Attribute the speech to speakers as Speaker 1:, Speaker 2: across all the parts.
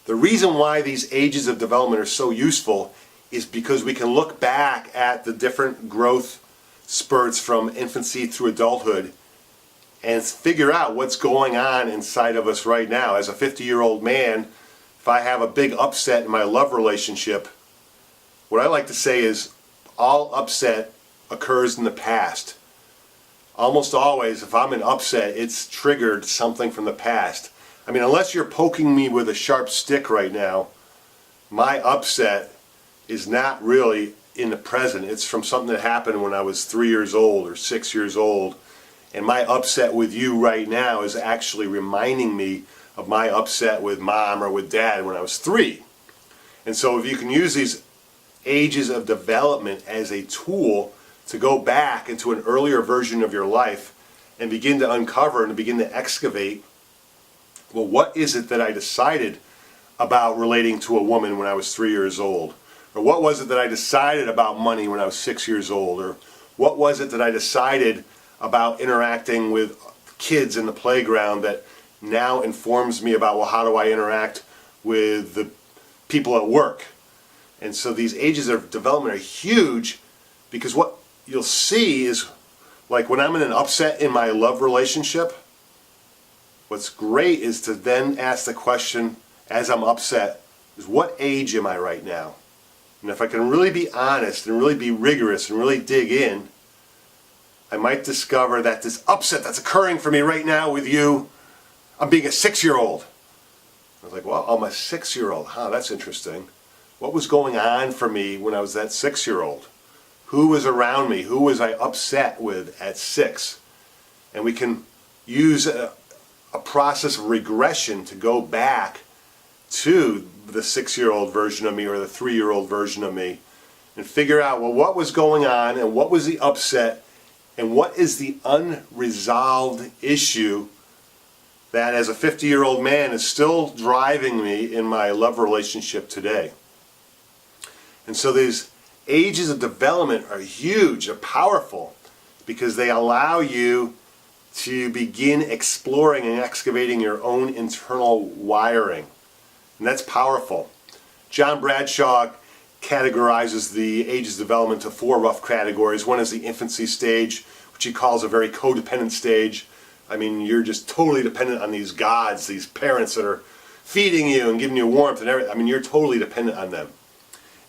Speaker 1: The reason why these ages of development are so useful is because we can look back at the different growth spurts from infancy through adulthood and figure out what's going on inside of us right now. As a 50-year-old man, if I have a big upset in my love relationship, what I like to say is all upset occurs in the past. Almost always, if I'm in upset, it's triggered something from the past. I mean, unless you're poking me with a sharp stick right now, my upset is not really in the present. It's from something that happened when I was 3 years old or 6 years old. And my upset with you right now is actually reminding me of my upset with mom or with dad when I was 3. And so if you can use these ages of development as a tool to go back into an earlier version of your life and begin to uncover and begin to excavate, well, what is it that I decided about relating to a woman when I was 3 years old? Or what was it that I decided about money when I was 6 years old? Or what was it that I decided about interacting with kids in the playground that now informs me about, well, how do I interact with the people at work? And so these ages of development are huge, because what you'll see is, like when I'm in an upset in my love relationship, what's great is to then ask the question as I'm upset, is what age am I right now? And if I can really be honest and really be rigorous and really dig in, I might discover that this upset that's occurring for me right now with you, I'm being a 6-year-old. I was like, well, I'm a 6-year-old. Huh, that's interesting. What was going on for me when I was that 6-year-old? Who was around me? Who was I upset with at 6? And we can use a process of regression to go back to the 6-year-old version of me or the 3-year-old version of me and figure out, well, what was going on and what was the upset and what is the unresolved issue that as a 50-year-old man is still driving me in my love relationship today. And so these ages of development are huge, they're powerful, because they allow you to begin exploring and excavating your own internal wiring. And that's powerful. John Bradshaw categorizes the ages of development to 4 rough categories. One is the infancy stage, which he calls a very codependent stage. I mean, you're just totally dependent on these gods, these parents that are feeding you and giving you warmth and everything. I mean, you're totally dependent on them.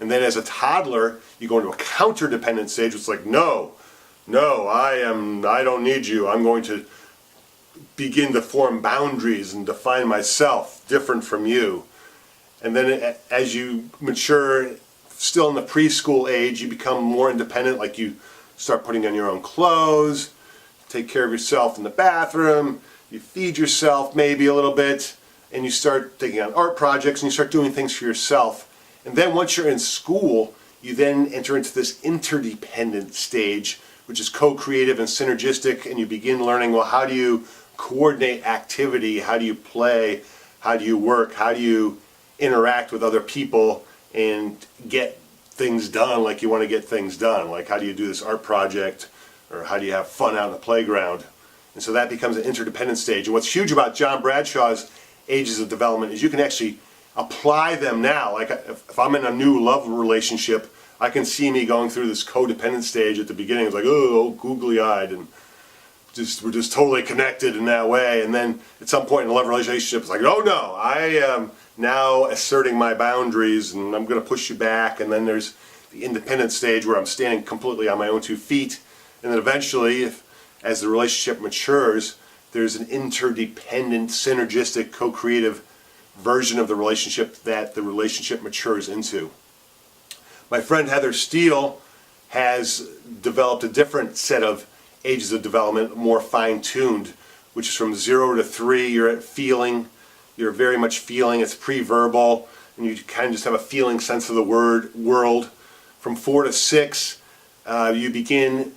Speaker 1: And then as a toddler, you go into a counter-dependent stage, which is like, no, I don't need you. I'm going to begin to form boundaries and define myself different from you. And then as you mature, still in the preschool age, you become more independent, like you start putting on your own clothes, take care of yourself in the bathroom, you feed yourself maybe a little bit, and you start taking on art projects and you start doing things for yourself. And then once you're in school, you then enter into this interdependent stage, which is co-creative and synergistic, and you begin learning, well, how do you coordinate activity, how do you play, how do you work, how do you interact with other people and get things done like you want to get things done, like how do you do this art project, or how do you have fun out in the playground. And so that becomes an interdependent stage. And what's huge about John Bradshaw's ages of development is you can actually apply them now. Like if I'm in a new love relationship, I can see me going through this codependent stage at the beginning. It's like, oh, googly-eyed, and we're just totally connected in that way. And then at some point in the love relationship, it's like, oh no, I am now asserting my boundaries and I'm going to push you back. And then there's the independent stage where I'm standing completely on my own 2 feet. And then eventually, as the relationship matures, there's an interdependent, synergistic, co-creative version of the relationship that the relationship matures into. My friend Heather Steele has developed a different set of ages of development, more fine-tuned, which is from 0 to 3, you're at feeling, you're very much feeling, it's pre-verbal, and you kind of just have a feeling sense of the world. From 4 to 6, you begin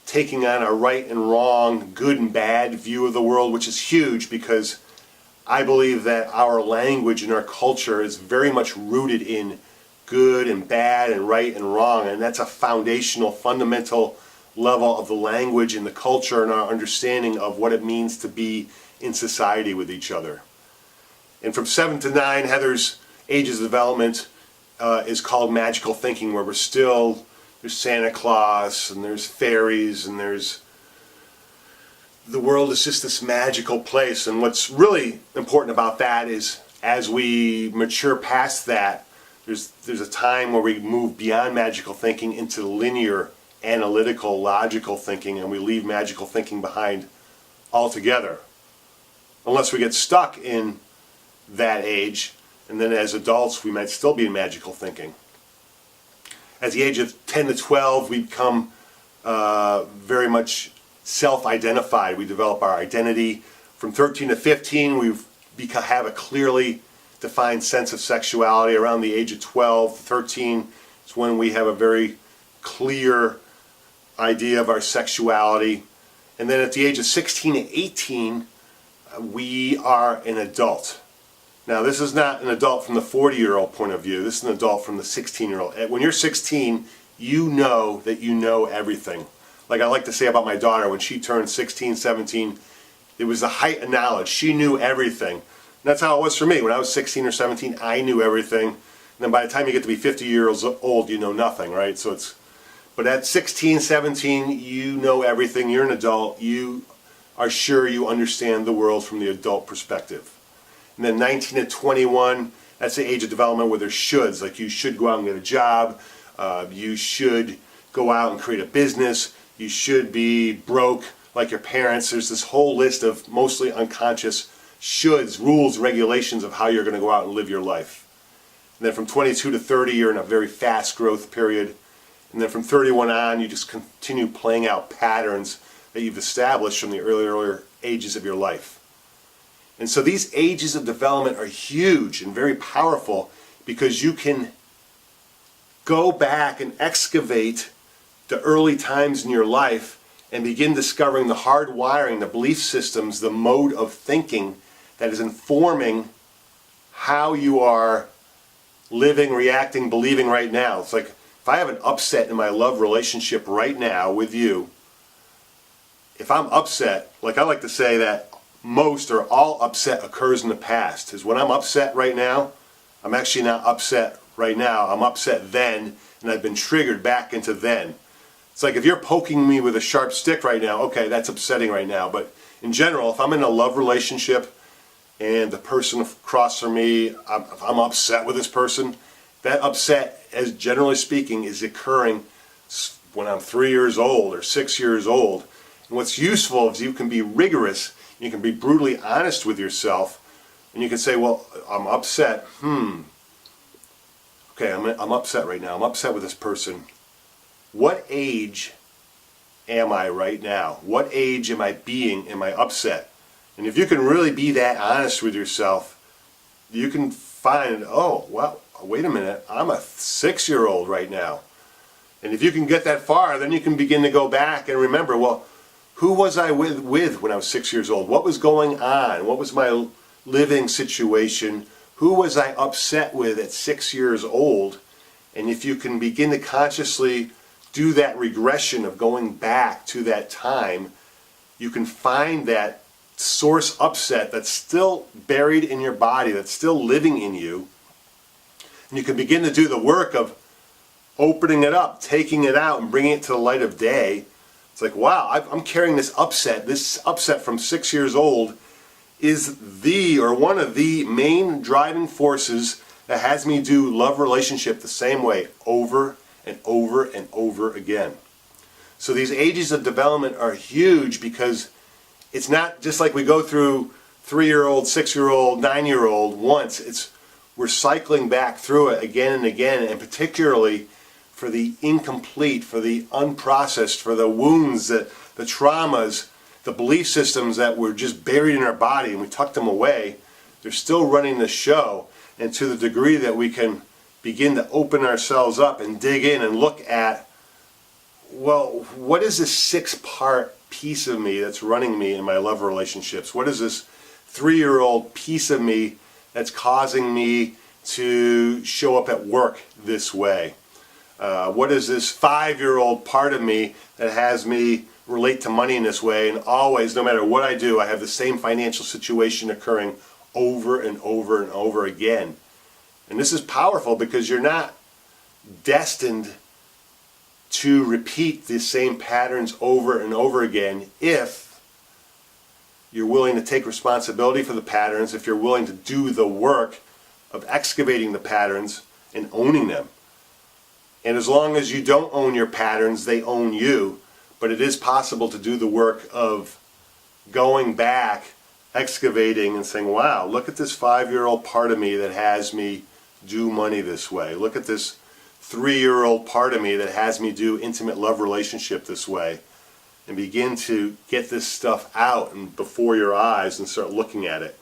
Speaker 1: taking on a right and wrong, good and bad view of the world, which is huge because I believe that our language and our culture is very much rooted in good and bad and right and wrong, and that's a foundational, fundamental level of the language and the culture and our understanding of what it means to be in society with each other. And from 7 to 9, Heather's ages of development is called magical thinking, where there's Santa Claus and there's fairies and the world is just this magical place. And what's really important about that is as we mature past that, there's a time where we move beyond magical thinking into linear, analytical, logical thinking, and we leave magical thinking behind altogether. Unless we get stuck in that age, and then as adults we might still be in magical thinking. At the age of 10 to 12 we become very much self-identified. We develop our identity. From 13 to 15 we have a clearly defined sense of sexuality. Around the age of 12 to 13 is when we have a very clear idea of our sexuality. And then at the age of 16 to 18 we are an adult. Now, this is not an adult from the 40-year-old point of view. This is an adult from the 16-year-old. When you're 16, you know that you know everything. Like I like to say about my daughter, when she turned 16, 17, it was the height of knowledge. She knew everything. And that's how it was for me. When I was 16 or 17, I knew everything. And then by the time you get to be 50 years old, you know nothing, right? But at 16, 17, you know everything. You're an adult. You are sure you understand the world from the adult perspective. And then 19 to 21, that's the age of development where there's shoulds, like you should go out and get a job, you should go out and create a business, you should be broke like your parents. There's this whole list of mostly unconscious shoulds, rules, regulations of how you're going to go out and live your life. And then from 22 to 30, you're in a very fast growth period. And then from 31 on, you just continue playing out patterns that you've established from the earlier ages of your life. And so these ages of development are huge and very powerful because you can go back and excavate the early times in your life and begin discovering the hard wiring, the belief systems, the mode of thinking that is informing how you are living, reacting, believing right now. It's like if I have an upset in my love relationship right now with you, if I'm upset, like I like to say that most or all upset occurs in the past. Is when I'm upset right now, I'm actually not upset right now. I'm upset then, and I've been triggered back into then. It's like if you're poking me with a sharp stick right now, okay, that's upsetting right now. But in general, if I'm in a love relationship and the person across from me, if I'm upset with this person, that upset, as generally speaking, is occurring when I'm 3 years old or 6 years old. And what's useful is you can be rigorous. You can be brutally honest with yourself, and you can say, well, I'm upset. Okay, I'm upset right now. I'm upset with this person. What age am I right now? What age am I being? Am I upset? And if you can really be that honest with yourself, you can find, oh, well, wait a minute, I'm a 6-year-old right now. And if you can get that far, then you can begin to go back and remember, well, who was I with when I was 6 years old? What was going on? What was my living situation? Who was I upset with at 6 years old? And if you can begin to consciously do that regression of going back to that time, you can find that source upset that's still buried in your body, that's still living in you. And you can begin to do the work of opening it up, taking it out, and bringing it to the light of day. It's like, wow, I'm carrying this upset from 6 years old is one of the main driving forces that has me do love relationship the same way over and over and over again. So these ages of development are huge because it's not just like we go through 3-year-old, 6-year-old, 9-year-old once. We're cycling back through it again and again, and particularly for the incomplete, for the unprocessed, for the wounds, the traumas, the belief systems that were just buried in our body and we tucked them away. They're still running the show. And to the degree that we can begin to open ourselves up and dig in and look at, well, what is this 6-part piece of me that's running me in my love relationships? What is this 3-year-old piece of me that's causing me to show up at work this way? What is this 5-year-old part of me that has me relate to money in this way, and always, no matter what I do, I have the same financial situation occurring over and over and over again? And this is powerful because you're not destined to repeat the same patterns over and over again if you're willing to take responsibility for the patterns, if you're willing to do the work of excavating the patterns and owning them. And as long as you don't own your patterns, they own you. But it is possible to do the work of going back, excavating, and saying, wow, look at this 5-year-old part of me that has me do money this way. Look at this 3-year-old part of me that has me do intimate love relationship this way. And begin to get this stuff out and before your eyes and start looking at it.